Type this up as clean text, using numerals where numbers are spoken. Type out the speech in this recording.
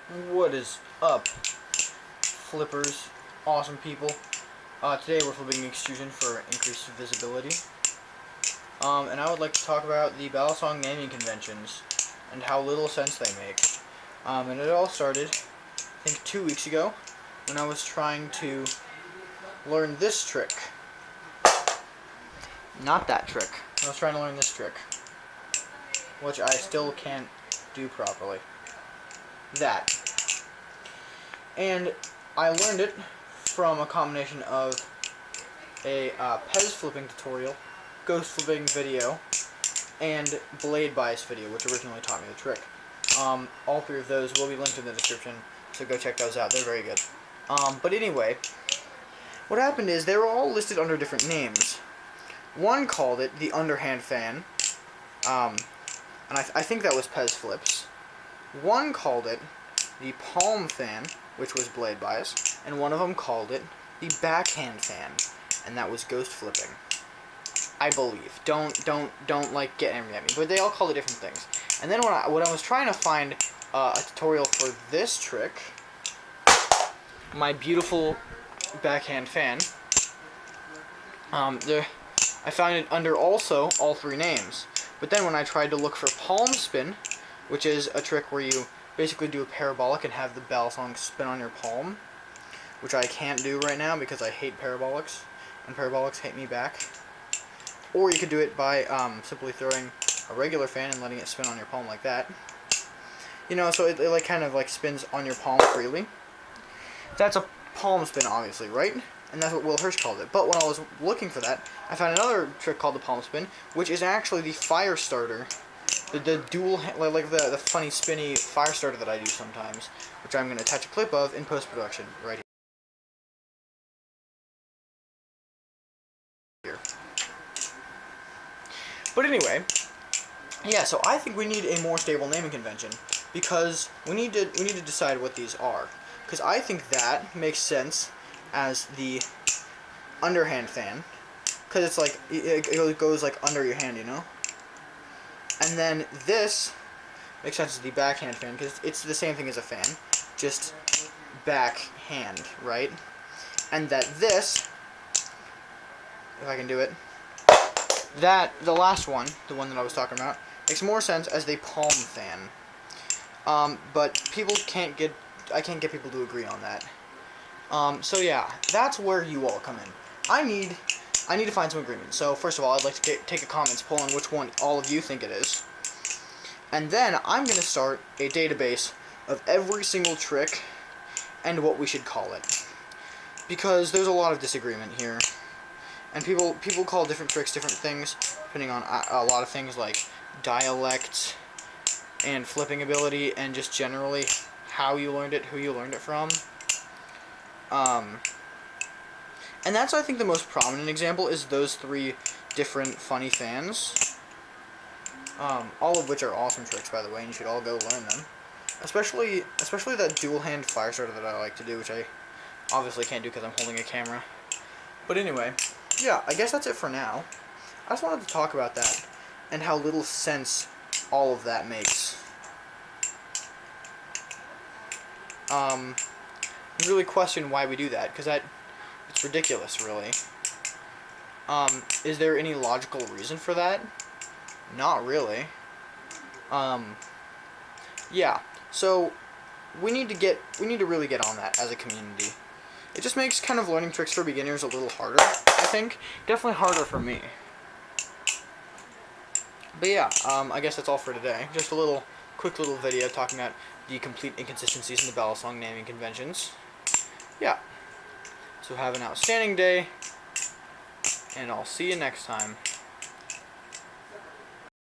What is up, flippers, awesome people? Today we're flipping extrusion for increased visibility. And I would like to talk about the Balisong naming conventions and how little sense they make. And it all started, I think, 2 weeks ago when I was trying to learn this trick. Not that trick. I was trying to learn this trick, which I still can't do properly. That. And I learned it from a combination of a Pez flipping tutorial, ghost flipping video, and blade bias video, which originally taught me the trick. All three of those will be linked in the description, so go check those out. They're very good. But anyway, what happened is they were all listed under different names. One called it the underhand fan, and I think that was Pez flips. One called it the palm fan, which was blade bias, and one of them called it the backhand fan, and that was ghost flipping. I believe. Don't like get angry at me, but they all call it different things. And then when I was trying to find a tutorial for this trick, my beautiful backhand fan, I found it under also all three names. But then when I tried to look for palm spin, which is a trick where you basically do a parabolic and have the Balisong spin on your palm, which I can't do right now because I hate parabolics, and parabolics hate me back. Or you could do it by simply throwing a regular fan and letting it spin on your palm like that. You know, so it like kind of like spins on your palm freely. That's a palm spin, obviously, right? And that's what Will Hirsch called it. But when I was looking for that, I found another trick called the palm spin, which is actually the fire starter. The dual, like the funny spinny fire starter that I do sometimes, which I'm going to attach a clip of in post-production right here. But anyway, yeah, so I think we need a more stable naming convention, because we need to decide what these are. Because I think that makes sense as the underhand fan, because it's like, it goes like under your hand, you know? And then this makes sense as the backhand fan, because it's the same thing as a fan, just backhand, right? And that this, if I can do it, that, the last one, the one that I was talking about, makes more sense as the palm fan. But I can't get people to agree on that. So yeah, that's where you all come in. I need to find some agreement. So first of all, I'd like to take a comments poll on which one all of you think it is. And then I'm going to start a database of every single trick and what we should call it. Because there's a lot of disagreement here. And people call different tricks different things, depending on a lot of things like dialect and flipping ability, and just generally how you learned it, who you learned it from. And that's, I think, the most prominent example is those three different funny fans. All of which are awesome tricks, by the way, and you should all go learn them. Especially that dual hand fire starter that I like to do, which I obviously can't do because I'm holding a camera. But anyway, yeah, I guess that's it for now. I just wanted to talk about that and how little sense all of that makes. I really question why we do that, because it's ridiculous, really. Is there any logical reason for that? Not really. Yeah, so we need to really get on that as a community. It just makes kind of learning tricks for beginners a little harder, I think. Definitely harder for me. But yeah, I guess that's all for today. Just a quick little video talking about the complete inconsistencies in the Balisong naming conventions. Yeah. So have an outstanding day, and I'll see you next time.